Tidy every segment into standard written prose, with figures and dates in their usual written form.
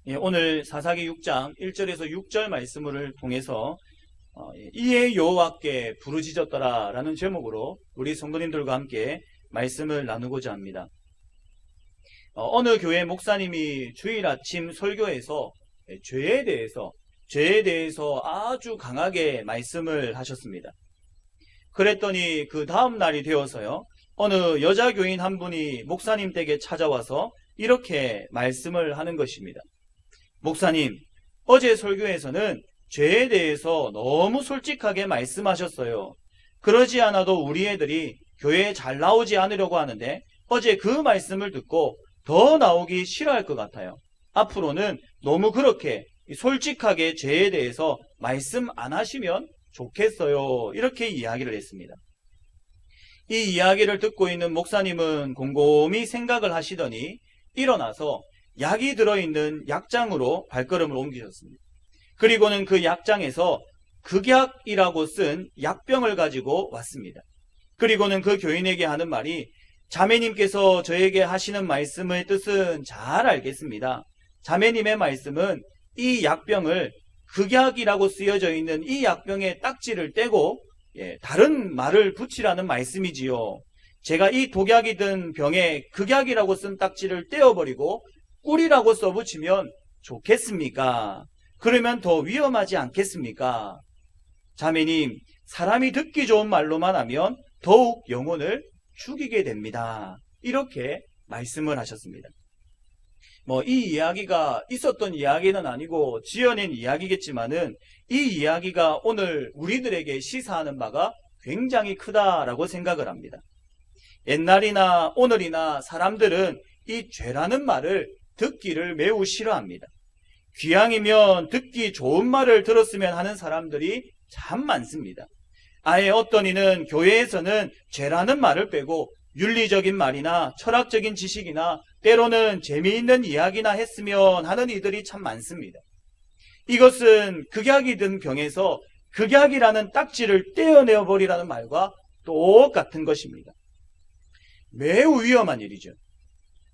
오늘 사사기 6장 1절에서 6절 말씀을 통해서 이에 여호와께 부르짖었더라 라는 제목으로 우리 성도님들과 함께 말씀을 나누고자 합니다. 어느 교회 목사님이 주일 아침 설교에서 죄에 대해서 아주 강하게 말씀을 하셨습니다. 그랬더니 그 다음 날이 되어서요, 어느 여자 교인 한 분이 목사님 댁에 찾아와서 이렇게 말씀을 하는 것입니다. 목사님, 어제 설교에서는 죄에 대해서 너무 솔직하게 말씀하셨어요. 그러지 않아도 우리 애들이 교회에 잘 나오지 않으려고 하는데 어제 그 말씀을 듣고 더 나오기 싫어할 것 같아요. 앞으로는 너무 그렇게 솔직하게 죄에 대해서 말씀 안 하시면 좋겠어요. 이렇게 이야기를 했습니다. 이 이야기를 듣고 있는 목사님은 곰곰이 생각을 하시더니 일어나서 약이 들어있는 약장으로 발걸음을 옮기셨습니다. 그리고는 그 약장에서 극약이라고 쓴 약병을 가지고 왔습니다. 그리고는 그 교인에게 하는 말이, 자매님께서 저에게 하시는 말씀의 뜻은 잘 알겠습니다. 자매님의 말씀은 이 약병을, 극약이라고 쓰여져 있는 이 약병에 딱지를 떼고 다른 말을 붙이라는 말씀이지요. 제가 이 독약이 든 병에 극약이라고 쓴 딱지를 떼어버리고 꿀이라고 써붙이면 좋겠습니까? 그러면 더 위험하지 않겠습니까? 자매님, 사람이 듣기 좋은 말로만 하면 더욱 영혼을 죽이게 됩니다. 이렇게 말씀을 하셨습니다. 이 이야기가 있었던 이야기는 아니고 지어낸 이야기겠지만은 이 이야기가 오늘 우리들에게 시사하는 바가 굉장히 크다라고 생각을 합니다. 옛날이나 오늘이나 사람들은 이 죄라는 말을 듣기를 매우 싫어합니다. 귀향이면 듣기 좋은 말을 들었으면 하는 사람들이 참 많습니다. 아예 어떤 이는 교회에서는 죄라는 말을 빼고 윤리적인 말이나 철학적인 지식이나 때로는 재미있는 이야기나 했으면 하는 이들이 참 많습니다. 이것은 극약이 든 병에서 극약이라는 딱지를 떼어내어 버리라는 말과 똑같은 것입니다. 매우 위험한 일이죠.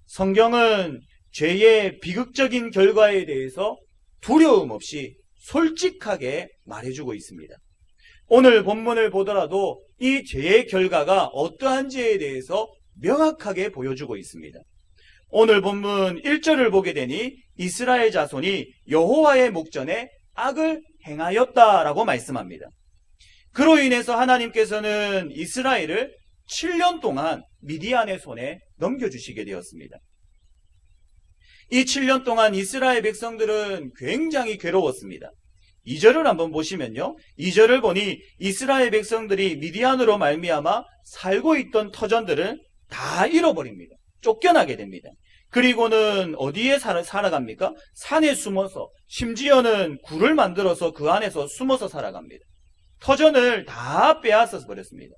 성경은 죄의 비극적인 결과에 대해서 두려움 없이 솔직하게 말해주고 있습니다. 오늘 본문을 보더라도 이 죄의 결과가 어떠한지에 대해서 명확하게 보여주고 있습니다. 오늘 본문 1절을 보게 되니 이스라엘 자손이 여호와의 목전에 악을 행하였다라고 말씀합니다. 그로 인해서 하나님께서는 이스라엘을 7년 동안 미디안의 손에 넘겨주시게 되었습니다. 이 7년 동안 이스라엘 백성들은 굉장히 괴로웠습니다. 2절을 한번 보시면요, 2절을 보니 이스라엘 백성들이 미디안으로 말미암아 살고 있던 터전들을 다 잃어버립니다. 쫓겨나게 됩니다. 그리고는 어디에 살아갑니까? 산에 숨어서, 심지어는 굴을 만들어서 그 안에서 숨어서 살아갑니다. 터전을 다 빼앗아 버렸습니다.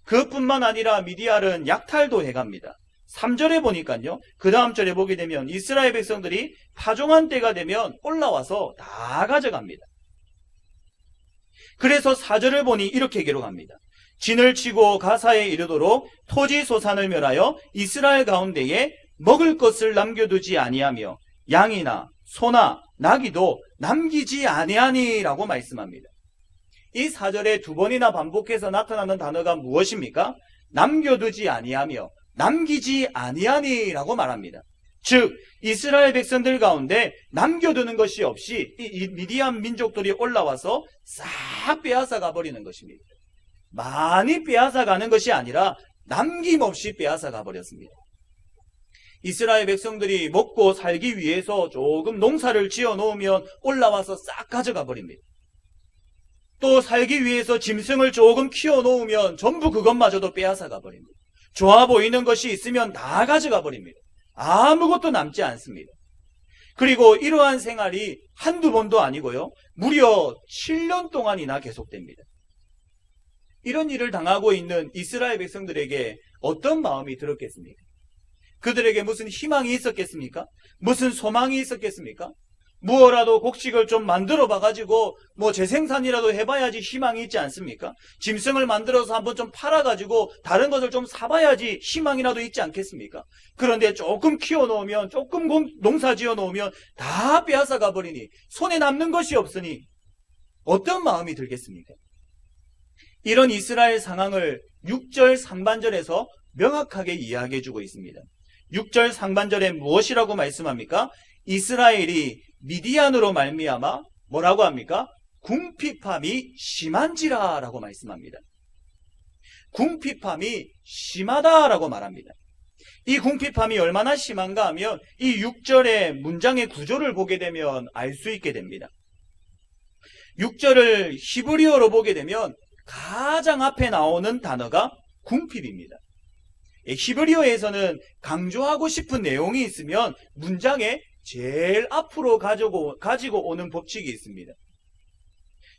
그뿐만 아니라 미디안은 약탈도 해갑니다. 3절에 보니까요, 그 다음 절에 보게 되면 이스라엘 백성들이 파종한 때가 되면 올라와서 다 가져갑니다. 그래서 4절을 보니 이렇게 기록합니다. 진을 치고 가사에 이르도록 토지 소산을 멸하여 이스라엘 가운데에 먹을 것을 남겨두지 아니하며 양이나 소나 나귀도 남기지 아니하니라고 말씀합니다. 이 4절에 두 번이나 반복해서 나타나는 단어가 무엇입니까? 남겨두지 아니하며 남기지 아니하니라고 말합니다. 즉 이스라엘 백성들 가운데 남겨두는 것이 없이 이 미디안 민족들이 올라와서 싹 빼앗아 가버리는 것입니다. 많이 빼앗아 가는 것이 아니라 남김없이 빼앗아 가버렸습니다. 이스라엘 백성들이 먹고 살기 위해서 조금 농사를 지어 놓으면 올라와서 싹 가져가 버립니다. 또 살기 위해서 짐승을 조금 키워 놓으면 전부 그것마저도 빼앗아 가버립니다. 좋아 보이는 것이 있으면 다 가져가 버립니다. 아무것도 남지 않습니다. 그리고 이러한 생활이 한두 번도 아니고요, 무려 7년 동안이나 계속됩니다. 이런 일을 당하고 있는 이스라엘 백성들에게 어떤 마음이 들었겠습니까? 그들에게 무슨 희망이 있었겠습니까? 무슨 소망이 있었겠습니까? 무엇라도 곡식을 좀 만들어 봐가지고 뭐 재생산이라도 해봐야지 희망이 있지 않습니까? 짐승을 만들어서 한번 좀 팔아가지고 다른 것을 좀 사봐야지 희망이라도 있지 않겠습니까? 그런데 조금 키워놓으면, 조금 농사 지어놓으면 다 빼앗아가 버리니 손에 남는 것이 없으니 어떤 마음이 들겠습니까? 이런 이스라엘 상황을 6절 상반절에서 명확하게 이야기해주고 있습니다. 6절 상반절에 무엇이라고 말씀합니까? 이스라엘이 미디안으로 말미암아 뭐라고 합니까? 궁핍함이 심한지라 라고 말씀합니다. 궁핍함이 심하다라고 말합니다. 이 궁핍함이 얼마나 심한가 하면 이 6절의 문장의 구조를 보게 되면 알 수 있게 됩니다. 6절을 히브리어로 보게 되면 가장 앞에 나오는 단어가 궁핍입니다. 히브리어에서는 강조하고 싶은 내용이 있으면 문장에 제일 앞으로 가지고 오는 법칙이 있습니다.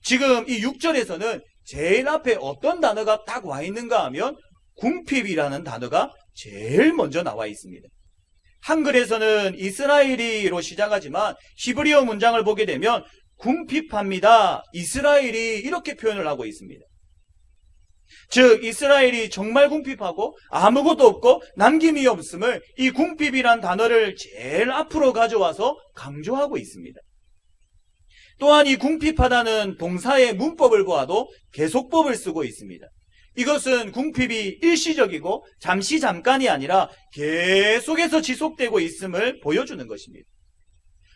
지금 이 6절에서는 제일 앞에 어떤 단어가 딱 와 있는가 하면 궁핍이라는 단어가 제일 먼저 나와 있습니다. 한글에서는 이스라엘이로 시작하지만 히브리어 문장을 보게 되면 궁핍합니다. 이스라엘이 이렇게 표현을 하고 있습니다. 즉 이스라엘이 정말 궁핍하고 아무것도 없고 남김이 없음을 이 궁핍이란 단어를 제일 앞으로 가져와서 강조하고 있습니다. 또한 이 궁핍하다는 동사의 문법을 보아도 계속법을 쓰고 있습니다. 이것은 궁핍이 일시적이고 잠깐이 아니라 계속해서 지속되고 있음을 보여주는 것입니다.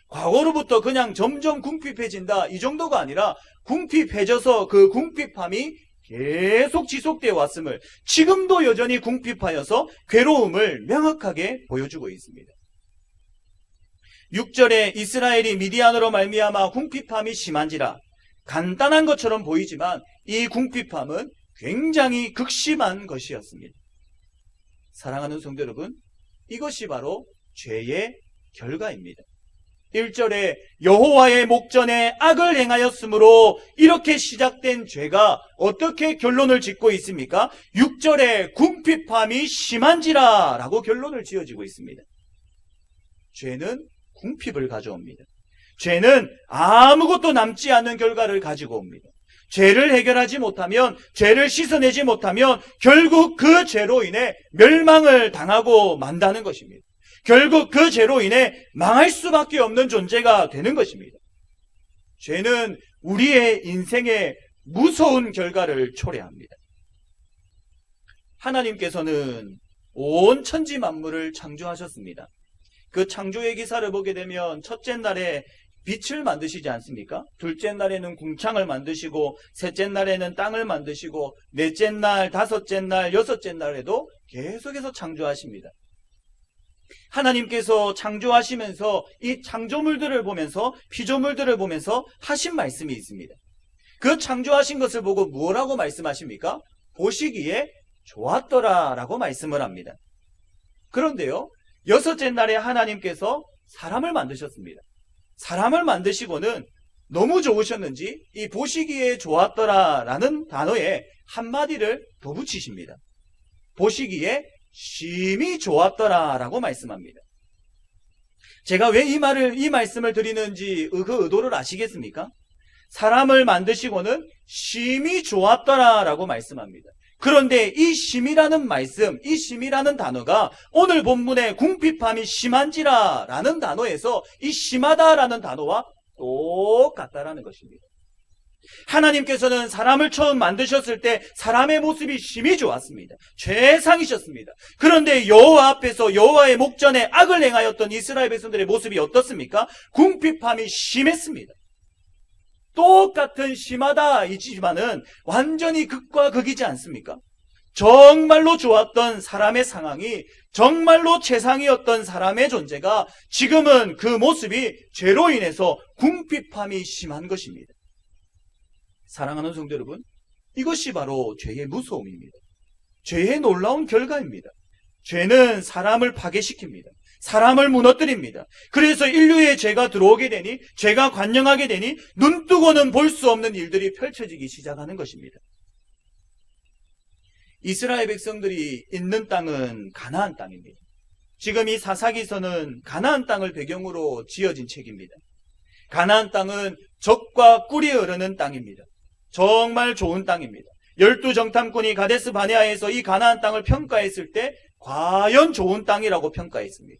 과거로부터 그냥 점점 궁핍해진다 이 정도가 아니라 궁핍해져서 그 궁핍함이 계속 지속되어 왔음을, 지금도 여전히 궁핍하여서 괴로움을 명확하게 보여주고 있습니다. 6절에 이스라엘이 미디안으로 말미암아 궁핍함이 심한지라, 간단한 것처럼 보이지만 이 궁핍함은 굉장히 극심한 것이었습니다. 사랑하는 성도 여러분, 이것이 바로 죄의 결과입니다. 1절에 여호와의 목전에 악을 행하였으므로 이렇게 시작된 죄가 어떻게 결론을 짓고 있습니까? 6절에 궁핍함이 심한지라 라고 결론을 지어지고 있습니다. 죄는 궁핍을 가져옵니다. 죄는 아무것도 남지 않는 결과를 가지고 옵니다. 죄를 해결하지 못하면, 죄를 씻어내지 못하면 결국 그 죄로 인해 멸망을 당하고 만다는 것입니다. 결국 그 죄로 인해 망할 수밖에 없는 존재가 되는 것입니다. 죄는 우리의 인생에 무서운 결과를 초래합니다. 하나님께서는 온 천지 만물을 창조하셨습니다. 그 창조의 기사를 보게 되면 첫째 날에 빛을 만드시지 않습니까? 둘째 날에는 궁창을 만드시고, 셋째 날에는 땅을 만드시고, 넷째 날, 다섯째 날, 여섯째 날에도 계속해서 창조하십니다. 하나님께서 창조하시면서 이 창조물들을 보면서, 피조물들을 보면서 하신 말씀이 있습니다. 그 창조하신 것을 보고 뭐라고 말씀하십니까? 보시기에 좋았더라 라고 말씀을 합니다. 그런데요, 여섯째 날에 하나님께서 사람을 만드셨습니다. 사람을 만드시고는 너무 좋으셨는지 이 보시기에 좋았더라 라는 단어에 한마디를 더 붙이십니다. 보시기에 심히 좋았더라 라고 말씀합니다. 제가 왜 이 말씀을 드리는지 그 의도를 아시겠습니까? 사람을 만드시고는 심히 좋았더라 라고 말씀합니다. 그런데 이 심이라는 말씀, 이 심이라는 단어가 오늘 본문의 궁핍함이 심한지라 라는 단어에서 이 심하다라는 단어와 똑같다라는 것입니다. 하나님께서는 사람을 처음 만드셨을 때 사람의 모습이 심히 좋았습니다. 최상이셨습니다. 그런데 여호와 앞에서 여호와의 목전에 악을 행하였던 이스라엘 백성들의 모습이 어떻습니까? 궁핍함이 심했습니다. 똑같은 심하다이지만은 완전히 극과 극이지 않습니까? 정말로 좋았던 사람의 상황이, 정말로 최상이었던 사람의 존재가 지금은 그 모습이 죄로 인해서 궁핍함이 심한 것입니다. 사랑하는 성도 여러분, 이것이 바로 죄의 무서움입니다. 죄의 놀라운 결과입니다. 죄는 사람을 파괴시킵니다. 사람을 무너뜨립니다. 그래서 인류의 죄가 들어오게 되니, 죄가 관영하게 되니 눈뜨고는 볼 수 없는 일들이 펼쳐지기 시작하는 것입니다. 이스라엘 백성들이 있는 땅은 가나안 땅입니다. 지금 이 사사기서는 가나안 땅을 배경으로 지어진 책입니다. 가나안 땅은 젖과 꿀이 흐르는 땅입니다. 정말 좋은 땅입니다. 12정탐꾼이 가데스 바네아에서 이 가나안 땅을 평가했을 때 과연 좋은 땅이라고 평가했습니다.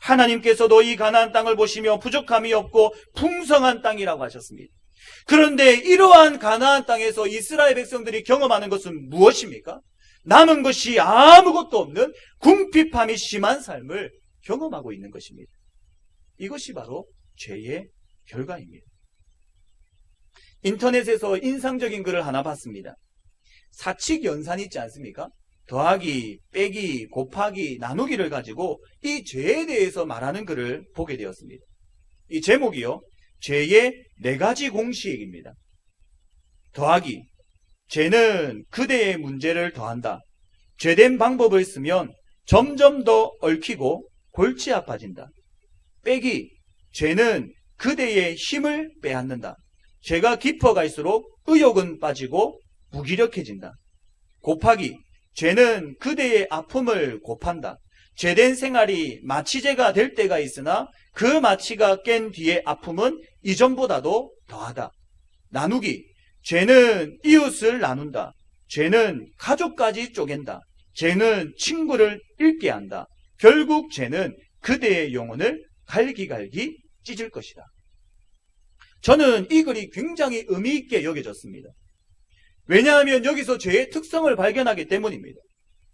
하나님께서도 이 가나안 땅을 보시며 부족함이 없고 풍성한 땅이라고 하셨습니다. 그런데 이러한 가나안 땅에서 이스라엘 백성들이 경험하는 것은 무엇입니까? 남은 것이 아무것도 없는 궁핍함이 심한 삶을 경험하고 있는 것입니다. 이것이 바로 죄의 결과입니다. 인터넷에서 인상적인 글을 하나 봤습니다. 사칙연산이 있지 않습니까? 더하기, 빼기, 곱하기, 나누기를 가지고 이 죄에 대해서 말하는 글을 보게 되었습니다. 이 제목이요, 죄의 4가지 공식입니다. 더하기, 죄는 그대의 문제를 더한다. 죄된 방법을 쓰면 점점 더 얽히고 골치 아파진다. 빼기, 죄는 그대의 힘을 빼앗는다. 죄가 깊어갈수록 의욕은 빠지고 무기력해진다. 곱하기, 죄는 그대의 아픔을 곱한다. 죄된 생활이 마취제가 될 때가 있으나 그 마취가 깬 뒤의 아픔은 이전보다도 더하다. 나누기, 죄는 이웃을 나눈다. 죄는 가족까지 쪼갠다. 죄는 친구를 잃게 한다. 결국 죄는 그대의 영혼을 갈기갈기 찢을 것이다. 저는 이 글이 굉장히 의미 있게 여겨졌습니다. 왜냐하면 여기서 죄의 특성을 발견하기 때문입니다.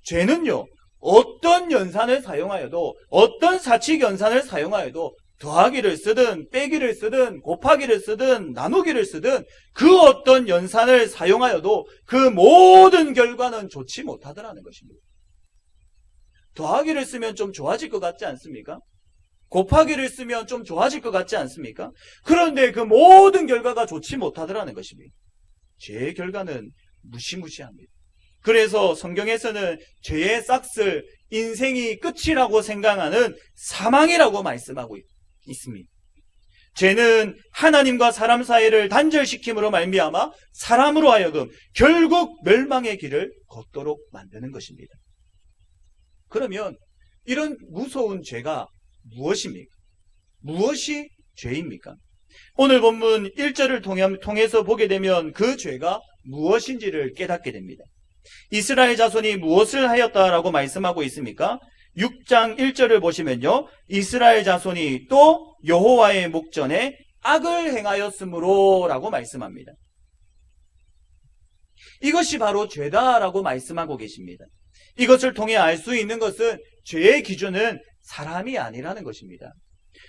죄는요, 어떤 연산을 사용하여도, 어떤 사칙 연산을 사용하여도 더하기를 쓰든 빼기를 쓰든 곱하기를 쓰든 나누기를 쓰든 그 어떤 연산을 사용하여도 그 모든 결과는 좋지 못하더라는 것입니다. 더하기를 쓰면 좀 좋아질 것 같지 않습니까? 곱하기를 쓰면 좀 좋아질 것 같지 않습니까? 그런데 그 모든 결과가 좋지 못하더라는 것입니다. 죄의 결과는 무시무시합니다. 그래서 성경에서는 죄의 싹쓸 인생이 끝이라고 생각하는 사망이라고 말씀하고 있습니다. 죄는 하나님과 사람 사이를 단절시킴으로 말미암아 사람으로 하여금 결국 멸망의 길을 걷도록 만드는 것입니다. 그러면 이런 무서운 죄가 무엇입니까? 무엇이 죄입니까? 오늘 본문 1절을 통해서 보게 되면 그 죄가 무엇인지를 깨닫게 됩니다. 이스라엘 자손이 무엇을 하였다라고 말씀하고 있습니까? 6장 1절을 보시면요, 이스라엘 자손이 또 여호와의 목전에 악을 행하였으므로 라고 말씀합니다. 이것이 바로 죄다라고 말씀하고 계십니다. 이것을 통해 알 수 있는 것은 죄의 기준은 사람이 아니라는 것입니다.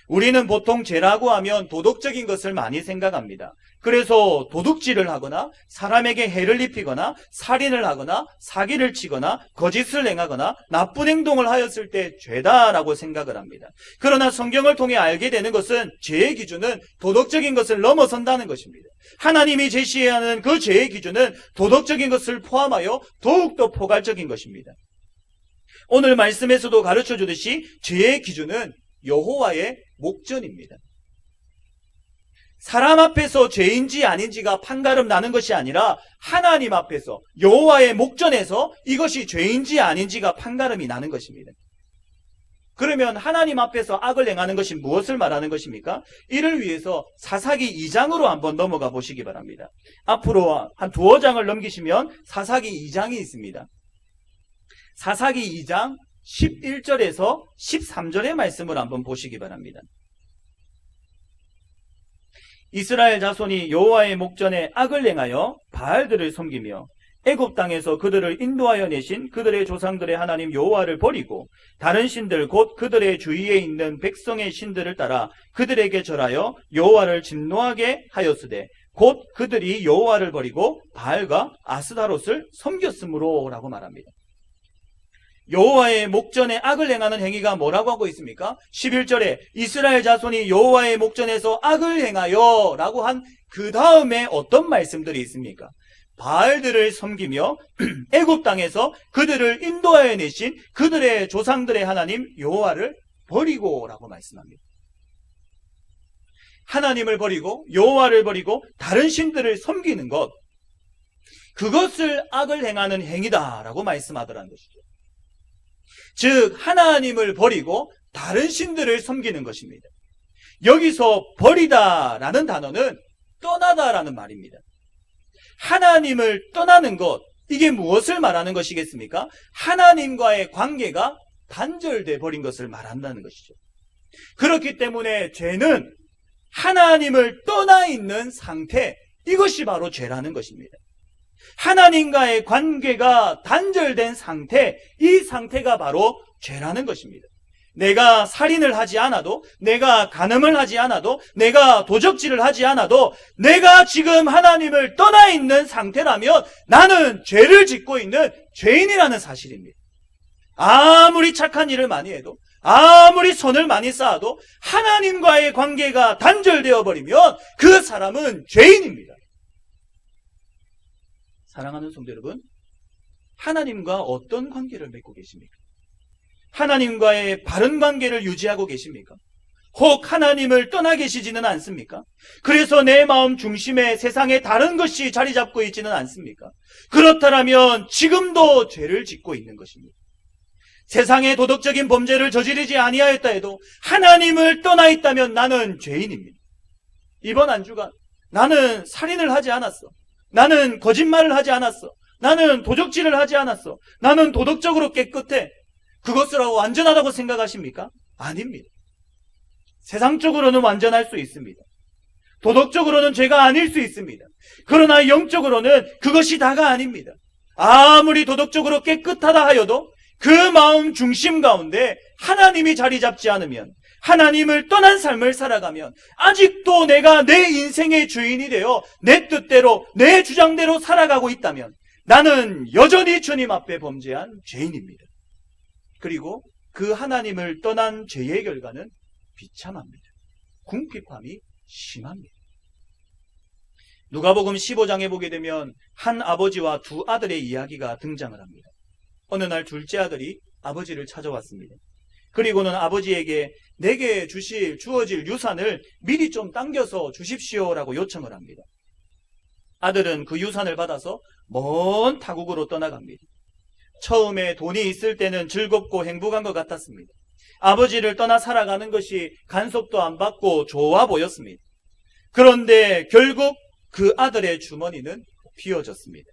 우리는 보통 죄라고 하면 도덕적인 것을 많이 생각합니다. 그래서 도둑질을 하거나 사람에게 해를 입히거나 살인을 하거나 사기를 치거나 거짓을 행하거나 나쁜 행동을 하였을 때 죄다라고 생각을 합니다. 그러나 성경을 통해 알게 되는 것은 죄의 기준은 도덕적인 것을 넘어선다는 것입니다. 하나님이 제시해야 하는 그 죄의 기준은 도덕적인 것을 포함하여 더욱더 포괄적인 것입니다. 오늘 말씀에서도 가르쳐 주듯이 죄의 기준은 여호와의 목전입니다. 사람 앞에서 죄인지 아닌지가 판가름 나는 것이 아니라 하나님 앞에서 여호와의 목전에서 이것이 죄인지 아닌지가 판가름이 나는 것입니다. 그러면 하나님 앞에서 악을 행하는 것이 무엇을 말하는 것입니까? 이를 위해서 사사기 2장으로 한번 넘어가 보시기 바랍니다. 앞으로 한 두어 장을 넘기시면 사사기 2장이 있습니다. 사사기 2장 11절에서 13절의 말씀을 한번 보시기 바랍니다. 이스라엘 자손이 여호와의 목전에 악을 행하여 바알들을 섬기며 애굽 땅에서 그들을 인도하여 내신 그들의 조상들의 하나님 여호와를 버리고 다른 신들 곧 그들의 주위에 있는 백성의 신들을 따라 그들에게 절하여 여호와를 진노하게 하였으되 곧 그들이 여호와를 버리고 바알과 아스다롯을 섬겼으므로 라고 말합니다. 여호와의 목전에 악을 행하는 행위가 뭐라고 하고 있습니까? 11절에 이스라엘 자손이 여호와의 목전에서 악을 행하여 라고 한 그 다음에 어떤 말씀들이 있습니까? 바알들을 섬기며 애굽 땅에서 그들을 인도하여 내신 그들의 조상들의 하나님 여호와를 버리고 라고 말씀합니다. 하나님을 버리고 여호와를 버리고 다른 신들을 섬기는 것, 그것을 악을 행하는 행위다라고 말씀하더라는 것이죠. 즉 하나님을 버리고 다른 신들을 섬기는 것입니다. 여기서 버리다라는 단어는 떠나다라는 말입니다. 하나님을 떠나는 것, 이게 무엇을 말하는 것이겠습니까? 하나님과의 관계가 단절돼 버린 것을 말한다는 것이죠. 그렇기 때문에 죄는 하나님을 떠나 있는 상태, 이것이 바로 죄라는 것입니다. 하나님과의 관계가 단절된 상태, 이 상태가 바로 죄라는 것입니다. 내가 살인을 하지 않아도, 내가 간음을 하지 않아도, 내가 도적질을 하지 않아도 내가 지금 하나님을 떠나 있는 상태라면 나는 죄를 짓고 있는 죄인이라는 사실입니다. 아무리 착한 일을 많이 해도, 아무리 선을 많이 쌓아도 하나님과의 관계가 단절되어 버리면 그 사람은 죄인입니다. 사랑하는 성도 여러분, 하나님과 어떤 관계를 맺고 계십니까? 하나님과의 바른 관계를 유지하고 계십니까? 혹 하나님을 떠나 계시지는 않습니까? 그래서 내 마음 중심에 세상에 다른 것이 자리 잡고 있지는 않습니까? 그렇다면 지금도 죄를 짓고 있는 것입니다. 세상의 도덕적인 범죄를 저지르지 아니하였다 해도 하나님을 떠나 있다면 나는 죄인입니다. 이번 한 주간 나는 살인을 하지 않았어. 나는 거짓말을 하지 않았어. 나는 도적질을 하지 않았어. 나는 도덕적으로 깨끗해. 그것을 완전하다고 생각하십니까? 아닙니다. 세상적으로는 완전할 수 있습니다. 도덕적으로는 죄가 아닐 수 있습니다. 그러나 영적으로는 그것이 다가 아닙니다. 아무리 도덕적으로 깨끗하다 하여도 그 마음 중심 가운데 하나님이 자리 잡지 않으면, 하나님을 떠난 삶을 살아가면 아직도 내가 내 인생의 주인이 되어 내 뜻대로, 내 주장대로 살아가고 있다면 나는 여전히 주님 앞에 범죄한 죄인입니다. 그리고 그 하나님을 떠난 죄의 결과는 비참합니다. 궁핍함이 심합니다. 누가복음 15장에 보게 되면 한 아버지와 두 아들의 이야기가 등장을 합니다. 어느 날 둘째 아들이 아버지를 찾아왔습니다. 그리고는 아버지에게 내게 주어질 유산을 미리 좀 당겨서 주십시오라고 요청을 합니다. 아들은 그 유산을 받아서 먼 타국으로 떠나갑니다. 처음에 돈이 있을 때는 즐겁고 행복한 것 같았습니다. 아버지를 떠나 살아가는 것이 간섭도 안 받고 좋아 보였습니다. 그런데 결국 그 아들의 주머니는 비어졌습니다.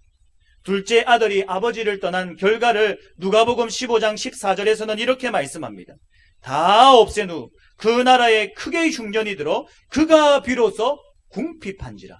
둘째 아들이 아버지를 떠난 결과를 누가복음 15장 14절에서는 이렇게 말씀합니다. 다 없앤 후 그 나라에 크게 흉년이 들어 그가 비로소 궁핍한지라.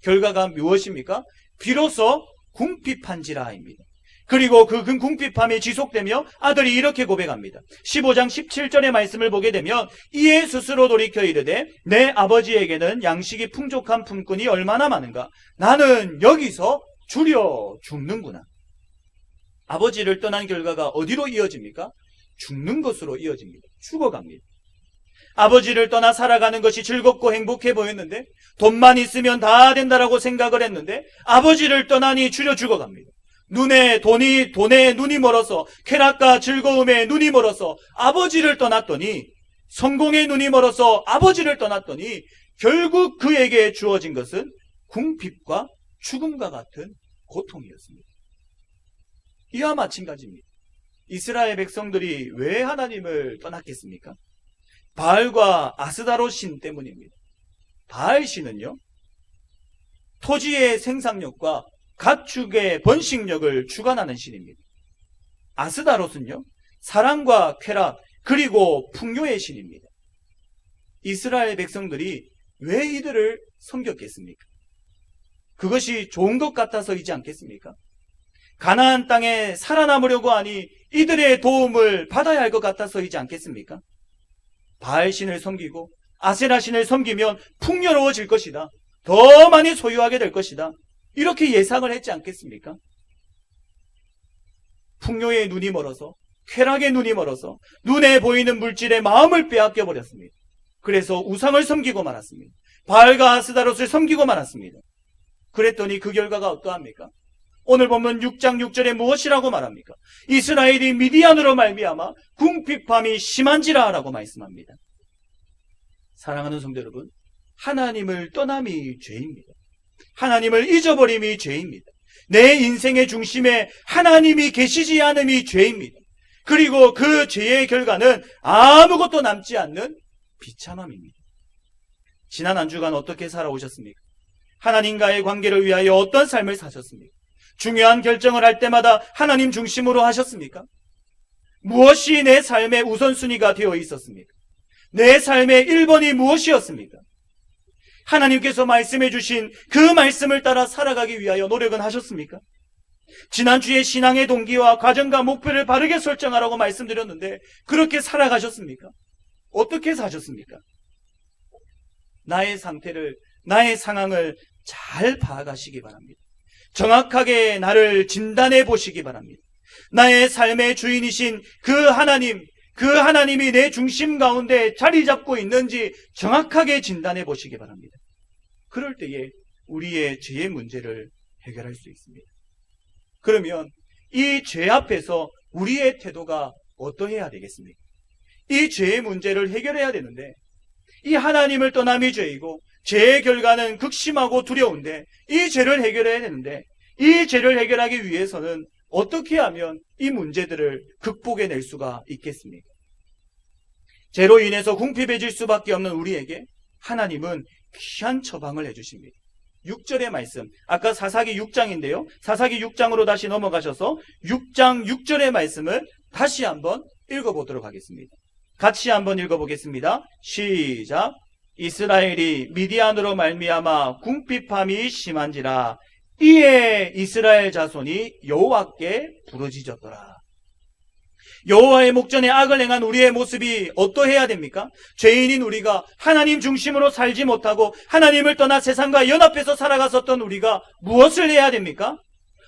결과가 무엇입니까? 비로소 궁핍한지라입니다. 그리고 그 궁핍함이 지속되며 아들이 이렇게 고백합니다. 15장 17절의 말씀을 보게 되면 이에 스스로 돌이켜 이르되 내 아버지에게는 양식이 풍족한 품꾼이 얼마나 많은가. 나는 여기서 줄여 죽는구나. 아버지를 떠난 결과가 어디로 이어집니까? 죽는 것으로 이어집니다. 죽어갑니다. 아버지를 떠나 살아가는 것이 즐겁고 행복해 보였는데, 돈만 있으면 다 된다라고 생각을 했는데 아버지를 떠나니 줄여 죽어갑니다. 돈에 눈이 멀어서, 쾌락과 즐거움에 눈이 멀어서 아버지를 떠났더니, 성공에 눈이 멀어서 아버지를 떠났더니 결국 그에게 주어진 것은 궁핍과 죽음과 같은 고통이었습니다. 이와 마찬가지입니다. 이스라엘 백성들이 왜 하나님을 떠났겠습니까? 바알과 아스다롯 신 때문입니다. 바알 신은요, 토지의 생산력과 가축의 번식력을 주관하는 신입니다. 아스다롯은요, 사랑과 쾌락 그리고 풍요의 신입니다. 이스라엘 백성들이 왜 이들을 섬겼겠습니까? 그것이 좋은 것 같아서이지 않겠습니까? 가나안 땅에 살아남으려고 하니 이들의 도움을 받아야 할 것 같아서이지 않겠습니까? 바알신을 섬기고 아세라신을 섬기면 풍요로워질 것이다. 더 많이 소유하게 될 것이다. 이렇게 예상을 했지 않겠습니까? 풍요의 눈이 멀어서, 쾌락의 눈이 멀어서 눈에 보이는 물질에 마음을 빼앗겨 버렸습니다. 그래서 우상을 섬기고 말았습니다. 바알과 아스다롯을 섬기고 말았습니다. 그랬더니 그 결과가 어떠합니까? 오늘 보면 6장 6절에 무엇이라고 말합니까? 이스라엘이 미디안으로 말미암아 궁핍함이 심한지라 라고 말씀합니다. 사랑하는 성도 여러분, 하나님을 떠남이 죄입니다. 하나님을 잊어버림이 죄입니다. 내 인생의 중심에 하나님이 계시지 않음이 죄입니다. 그리고 그 죄의 결과는 아무것도 남지 않는 비참함입니다. 지난 한 주간 어떻게 살아오셨습니까? 하나님과의 관계를 위하여 어떤 삶을 사셨습니까? 중요한 결정을 할 때마다 하나님 중심으로 하셨습니까? 무엇이 내 삶의 우선순위가 되어 있었습니까? 내 삶의 1번이 무엇이었습니까? 하나님께서 말씀해 주신 그 말씀을 따라 살아가기 위하여 노력은 하셨습니까? 지난주에 신앙의 동기와 과정과 목표를 바르게 설정하라고 말씀드렸는데 그렇게 살아가셨습니까? 어떻게 사셨습니까? 나의 상태를, 나의 상황을 잘 파악하시기 바랍니다. 정확하게 나를 진단해 보시기 바랍니다. 나의 삶의 주인이신 그 하나님이 내 중심 가운데 자리 잡고 있는지 정확하게 진단해 보시기 바랍니다. 그럴 때에 우리의 죄의 문제를 해결할 수 있습니다. 그러면 이 죄 앞에서 우리의 태도가 어떠해야 되겠습니까? 이 죄의 문제를 해결해야 되는데 이 하나님을 떠남이 죄이고 죄의 결과는 극심하고 두려운데 이 죄를 해결해야 되는데 이 죄를 해결하기 위해서는 어떻게 하면 이 문제들을 극복해낼 수가 있겠습니까? 죄로 인해서 궁핍해질 수밖에 없는 우리에게 하나님은 귀한 처방을 해주십니다. 6절의 말씀, 아까 사사기 6장인데요. 사사기 6장으로 다시 넘어가셔서 6장 6절의 말씀을 다시 한번 읽어보도록 하겠습니다. 같이 한번 읽어보겠습니다. 시작. 이스라엘이 미디안으로 말미암아 궁핍함이 심한지라 이에 이스라엘 자손이 여호와께 부르짖었더라. 여호와의 목전에 악을 행한 우리의 모습이 어떠해야 됩니까? 죄인인 우리가 하나님 중심으로 살지 못하고 하나님을 떠나 세상과 연합해서 살아갔었던 우리가 무엇을 해야 됩니까?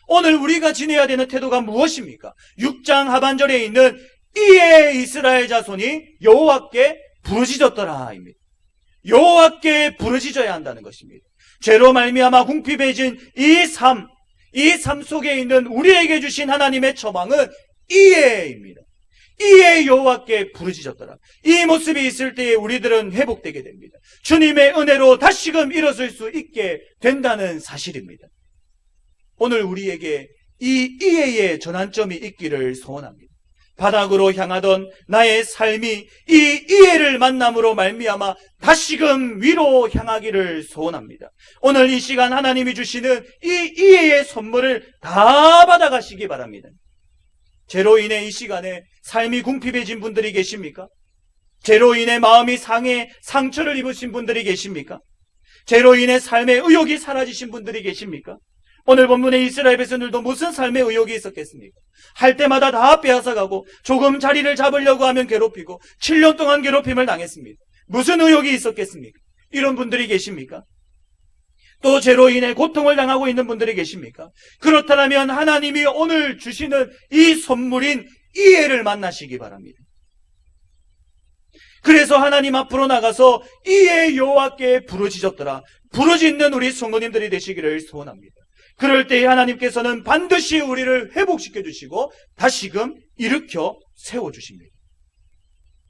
오늘 우리가 지내야 되는 태도가 무엇입니까? 6장 하반절에 있는 이에 이스라엘 자손이 여호와께 부르짖었더라입니다. 여호와께 부르짖어야 한다는 것입니다. 죄로 말미암아 궁핍해진 이 삶 속에 있는 우리에게 주신 하나님의 처방은 이에입니다. 이에 여호와께 부르짖었더라. 이 모습이 있을 때에 우리들은 회복되게 됩니다. 주님의 은혜로 다시금 일어설 수 있게 된다는 사실입니다. 오늘 우리에게 이 이해의 전환점이 있기를 소원합니다. 바닥으로 향하던 나의 삶이 이 이해를 만남으로 말미암아 다시금 위로 향하기를 소원합니다. 오늘 이 시간 하나님이 주시는 이 이해의 선물을 다 받아가시기 바랍니다. 죄로 인해 이 시간에 삶이 궁핍해진 분들이 계십니까? 죄로 인해 마음이 상처를 입으신 분들이 계십니까? 죄로 인해 삶의 의욕이 사라지신 분들이 계십니까? 오늘 본문의 이스라엘 백성들도 무슨 삶의 의욕이 있었겠습니까? 할 때마다 다 빼앗아가고 조금 자리를 잡으려고 하면 괴롭히고 7년 동안 괴롭힘을 당했습니다. 무슨 의욕이 있었겠습니까? 이런 분들이 계십니까? 또 죄로 인해 고통을 당하고 있는 분들이 계십니까? 그렇다면 하나님이 오늘 주시는 이 선물인 이해를 만나시기 바랍니다. 그래서 하나님 앞으로 나가서 이에 여호와께 부르짖었더라. 부르짖는 우리 성도님들이 되시기를 소원합니다. 그럴 때 하나님께서는 반드시 우리를 회복시켜 주시고 다시금 일으켜 세워주십니다.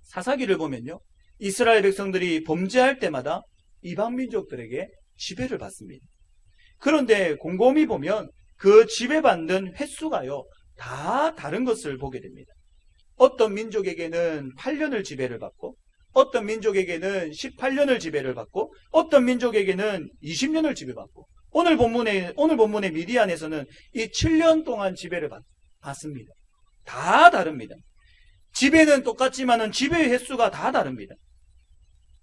사사기를 보면요, 이스라엘 백성들이 범죄할 때마다 이방 민족들에게 지배를 받습니다. 그런데 곰곰이 보면 그 지배받는 횟수가요 다 다른 것을 보게 됩니다. 어떤 민족에게는 8년을 지배를 받고 어떤 민족에게는 18년을 지배를 받고 어떤 민족에게는 20년을 지배받고 오늘 본문의 미디안에서는 이 7년 동안 지배를 받습니다. 다 다릅니다. 지배는 똑같지만은 지배의 횟수가 다 다릅니다.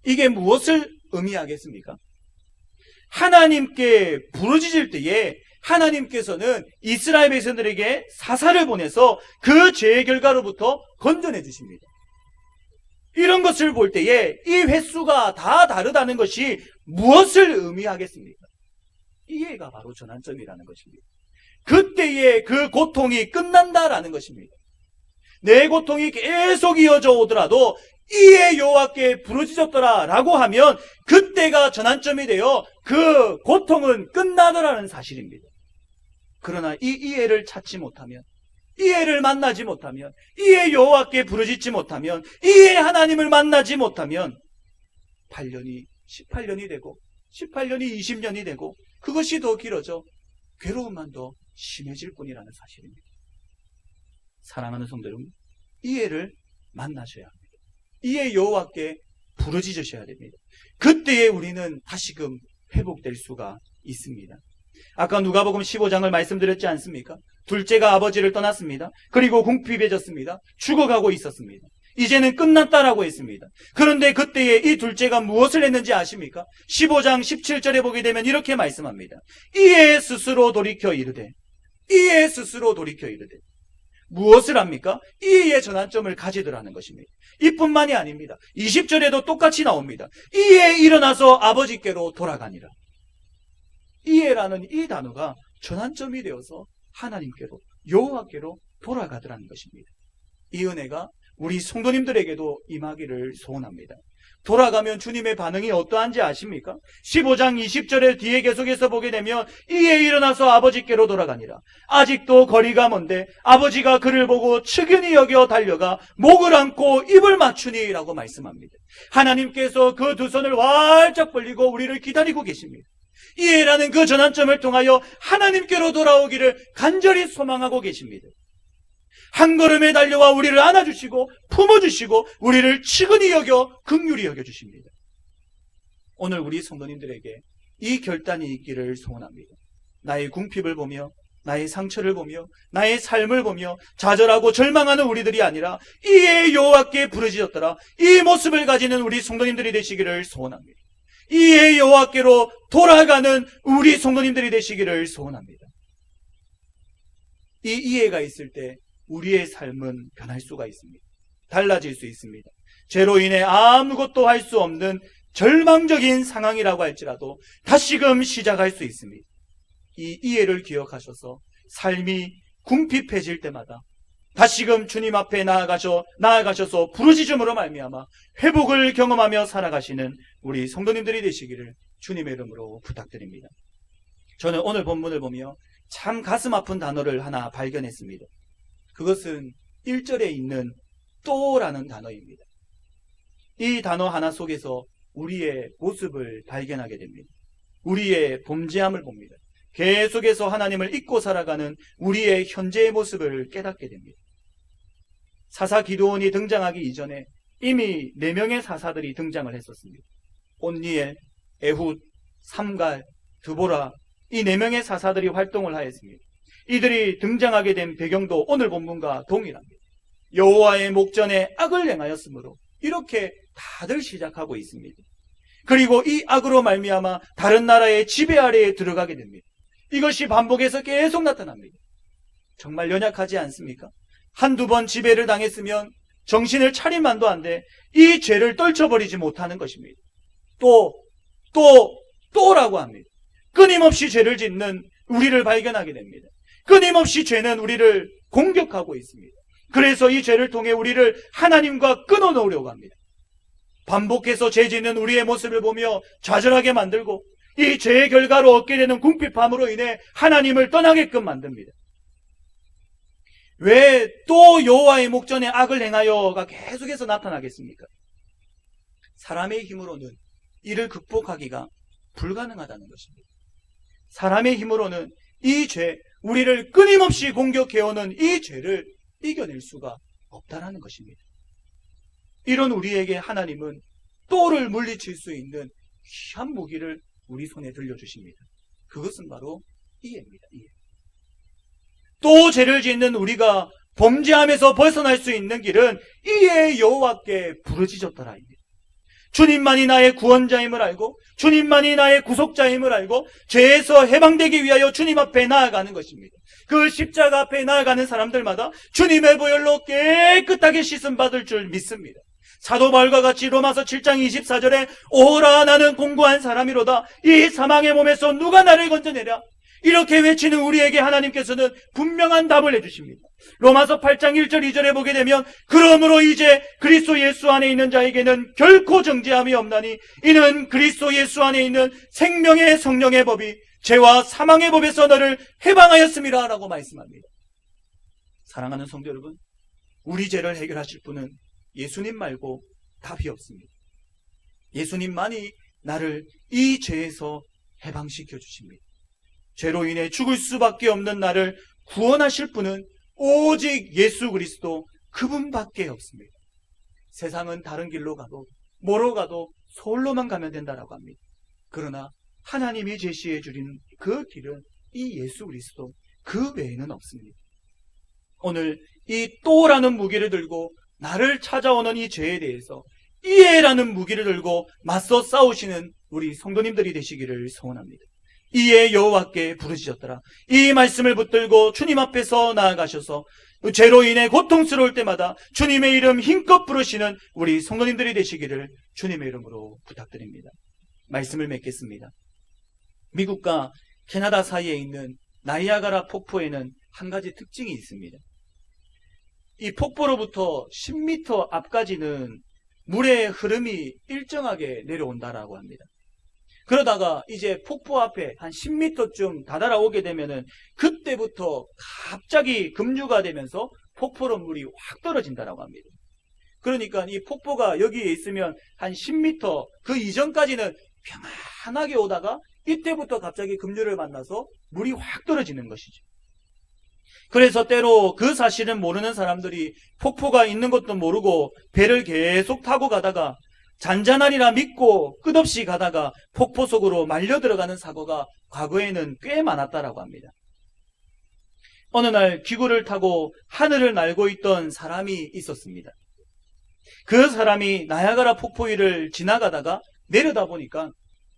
이게 무엇을 의미하겠습니까? 하나님께 부르짖을 때에 하나님께서는 이스라엘 백성들에게 사사를 보내서 그 죄의 결과로부터 건져내 주십니다. 이런 것을 볼 때에 이 횟수가 다 다르다는 것이 무엇을 의미하겠습니까? 이해가 바로 전환점이라는 것입니다. 그때의 그 고통이 끝난다라는 것입니다. 내 고통이 계속 이어져 오더라도 이에 여호와께 부르짖었더라 라고 하면 그때가 전환점이 되어 그 고통은 끝나더라는 사실입니다. 그러나 이 이해를 찾지 못하면, 이해를 만나지 못하면, 이에 여호와께 부르짖지 못하면, 이에 하나님을 만나지 못하면 8년이 18년이 되고 18년이 20년이 되고 그것이 더 길어져 괴로움만 더 심해질 뿐이라는 사실입니다. 사랑하는 성도 여러분, 이해를 만나셔야 합니다. 이에 여호와께 부르짖으셔야 됩니다. 그때에 우리는 다시금 회복될 수가 있습니다. 아까 누가복음 15장을 말씀드렸지 않습니까? 둘째가 아버지를 떠났습니다. 그리고 궁핍해졌습니다. 죽어가고 있었습니다. 이제는 끝났다라고 했습니다. 그런데 그때에 이 둘째가 무엇을 했는지 아십니까? 15장 17절에 보게 되면 이렇게 말씀합니다. 이에 스스로 돌이켜 이르되, 이에 스스로 돌이켜 이르되. 무엇을 합니까? 이에 전환점을 가지더라는 것입니다. 이뿐만이 아닙니다. 20절에도 똑같이 나옵니다. 이에 일어나서 아버지께로 돌아가니라. 이에라는 이 단어가 전환점이 되어서 하나님께로, 여호와께로 돌아가더라는 것입니다. 이 은혜가 우리 성도님들에게도 임하기를 소원합니다. 돌아가면 주님의 반응이 어떠한지 아십니까? 15장 20절에 뒤에 계속해서 보게 되면 이에 일어나서 아버지께로 돌아가니라. 아직도 거리가 먼데 아버지가 그를 보고 측은히 여겨 달려가 목을 안고 입을 맞추니 라고 말씀합니다. 하나님께서 그 두 손을 활짝 벌리고 우리를 기다리고 계십니다. 이에라는 그 전환점을 통하여 하나님께로 돌아오기를 간절히 소망하고 계십니다. 한 걸음에 달려와 우리를 안아주시고 품어주시고 우리를 측은히 여겨 긍휼히 여겨주십니다. 오늘 우리 성도님들에게 이 결단이 있기를 소원합니다. 나의 궁핍을 보며 나의 상처를 보며 나의 삶을 보며 좌절하고 절망하는 우리들이 아니라 이에 여호와께 부르짖었더라, 이 모습을 가지는 우리 성도님들이 되시기를 소원합니다. 이에 여호와께로 돌아가는 우리 성도님들이 되시기를 소원합니다. 이 이해가 있을 때 우리의 삶은 변할 수가 있습니다. 달라질 수 있습니다. 죄로 인해 아무것도 할 수 없는 절망적인 상황이라고 할지라도 다시금 시작할 수 있습니다. 이 이해를 기억하셔서 삶이 궁핍해질 때마다 다시금 주님 앞에 나아가셔서 부르짖음으로 말미암아 회복을 경험하며 살아가시는 우리 성도님들이 되시기를 주님의 이름으로 부탁드립니다. 저는 오늘 본문을 보며 참 가슴 아픈 단어를 하나 발견했습니다. 그것은 1절에 있는 또라는 단어입니다. 이 단어 하나 속에서 우리의 모습을 발견하게 됩니다. 우리의 범죄함을 봅니다. 계속해서 하나님을 잊고 살아가는 우리의 현재의 모습을 깨닫게 됩니다. 사사 기드온이 등장하기 이전에 이미 4명의 사사들이 등장을 했었습니다. 온니엘, 에훗, 삼갈, 드보라, 이 4명의 사사들이 활동을 하였습니다. 이들이 등장하게 된 배경도 오늘 본문과 동일합니다. 여호와의 목전에 악을 행하였으므로 이렇게 다들 시작하고 있습니다. 그리고 이 악으로 말미암아 다른 나라의 지배 아래에 들어가게 됩니다. 이것이 반복해서 계속 나타납니다. 정말 연약하지 않습니까? 한두 번 지배를 당했으면 정신을 차릴만도 한데 이 죄를 떨쳐버리지 못하는 것입니다. 또라고 합니다. 끊임없이 죄를 짓는 우리를 발견하게 됩니다. 끊임없이 죄는 우리를 공격하고 있습니다. 그래서 이 죄를 통해 우리를 하나님과 끊어놓으려고 합니다. 반복해서 죄 짓는 우리의 모습을 보며 좌절하게 만들고 이 죄의 결과로 얻게 되는 궁핍함으로 인해 하나님을 떠나게끔 만듭니다. 왜 또 여호와의 목전에 악을 행하여가 계속해서 나타나겠습니까? 사람의 힘으로는 이를 극복하기가 불가능하다는 것입니다. 사람의 힘으로는 이 죄, 우리를 끊임없이 공격해오는 이 죄를 이겨낼 수가 없다는 것입니다. 이런 우리에게 하나님은 또를 물리칠 수 있는 귀한 무기를 우리 손에 들려주십니다. 그것은 바로 이해입니다. 이해. 또 죄를 짓는 우리가 범죄함에서 벗어날 수 있는 길은 이에 여호와께 부르짖었더라입니다. 주님만이 나의 구원자임을 알고 주님만이 나의 구속자임을 알고 죄에서 해방되기 위하여 주님 앞에 나아가는 것입니다. 그 십자가 앞에 나아가는 사람들마다 주님의 보혈로 깨끗하게 씻음 받을 줄 믿습니다. 사도 바울과 같이 로마서 7장 24절에 오라 나는 공고한 사람이로다 이 사망의 몸에서 누가 나를 건져내랴 이렇게 외치는 우리에게 하나님께서는 분명한 답을 해주십니다. 로마서 8장 1절 2절에 보게 되면 그러므로 이제 그리스도 예수 안에 있는 자에게는 결코 정죄함이 없나니 이는 그리스도 예수 안에 있는 생명의 성령의 법이 죄와 사망의 법에서 너를 해방하였음이라 라고 말씀합니다. 사랑하는 성도 여러분, 우리 죄를 해결하실 분은 예수님 말고 답이 없습니다. 예수님만이 나를 이 죄에서 해방시켜 주십니다. 죄로 인해 죽을 수밖에 없는 나를 구원하실 분은 오직 예수 그리스도 그분밖에 없습니다. 세상은 다른 길로 가도 뭐로 가도 서울로만 가면 된다라고 합니다. 그러나 하나님이 제시해 주린 그 길은 이 예수 그리스도 그 외에는 없습니다. 오늘 이 또라는 무기를 들고 나를 찾아오는 이 죄에 대해서 이해라는 무기를 들고 맞서 싸우시는 우리 성도님들이 되시기를 소원합니다. 이에 여호와께 부르짖었더라. 이 말씀을 붙들고 주님 앞에서 나아가셔서 죄로 인해 고통스러울 때마다 주님의 이름 힘껏 부르시는 우리 성도님들이 되시기를 주님의 이름으로 부탁드립니다. 말씀을 맺겠습니다. 미국과 캐나다 사이에 있는 나이아가라 폭포에는 한 가지 특징이 있습니다. 이 폭포로부터 10m 앞까지는 물의 흐름이 일정하게 내려온다라고 합니다. 그러다가 이제 폭포 앞에 한 10m쯤 다다라오게 되면은 그때부터 갑자기 급류가 되면서 폭포로 물이 확 떨어진다라고 합니다. 그러니까 이 폭포가 여기에 있으면 한 10m 그 이전까지는 평안하게 오다가 이때부터 갑자기 급류를 만나서 물이 확 떨어지는 것이죠. 그래서 때로 그 사실을 모르는 사람들이 폭포가 있는 것도 모르고 배를 계속 타고 가다가 잔잔하리라 믿고 끝없이 가다가 폭포 속으로 말려 들어가는 사고가 과거에는 꽤 많았다라고 합니다. 어느 날 기구를 타고 하늘을 날고 있던 사람이 있었습니다. 그 사람이 나야가라 폭포 위를 지나가다가 내려다 보니까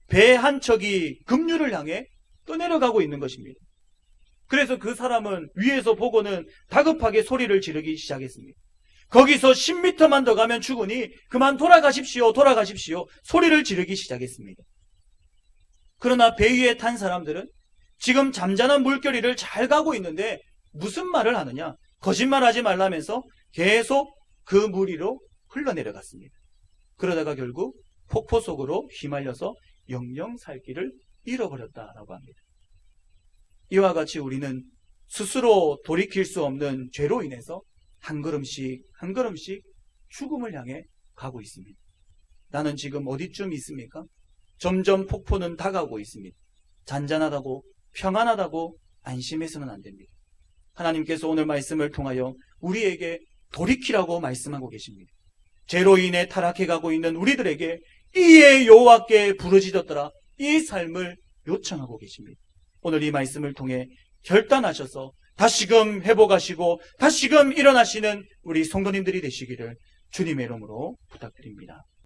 배 한 척이 급류를 향해 떠내려가고 있는 것입니다. 그래서 그 사람은 위에서 보고는 다급하게 소리를 지르기 시작했습니다. 거기서 10m만 더 가면 죽으니 그만 돌아가십시오, 돌아가십시오. 소리를 지르기 시작했습니다. 그러나 배 위에 탄 사람들은 지금 잠잠한 물결이를 잘 가고 있는데 무슨 말을 하느냐? 거짓말하지 말라면서 계속 그 물 위로 흘러내려갔습니다. 그러다가 결국 폭포 속으로 휘말려서 영영 살 길을 잃어버렸다라고 합니다. 이와 같이 우리는 스스로 돌이킬 수 없는 죄로 인해서 한 걸음씩 한 걸음씩 죽음을 향해 가고 있습니다. 나는 지금 어디쯤 있습니까? 점점 폭포는 다가오고 있습니다. 잔잔하다고 평안하다고 안심해서는 안 됩니다. 하나님께서 오늘 말씀을 통하여 우리에게 돌이키라고 말씀하고 계십니다. 죄로 인해 타락해가고 있는 우리들에게 이에 여호와께 부르짖었더라 이 삶을 요청하고 계십니다. 오늘 이 말씀을 통해 결단하셔서 다시금 회복하시고 다시금 일어나시는 우리 성도님들이 되시기를 주님의 이름으로 부탁드립니다.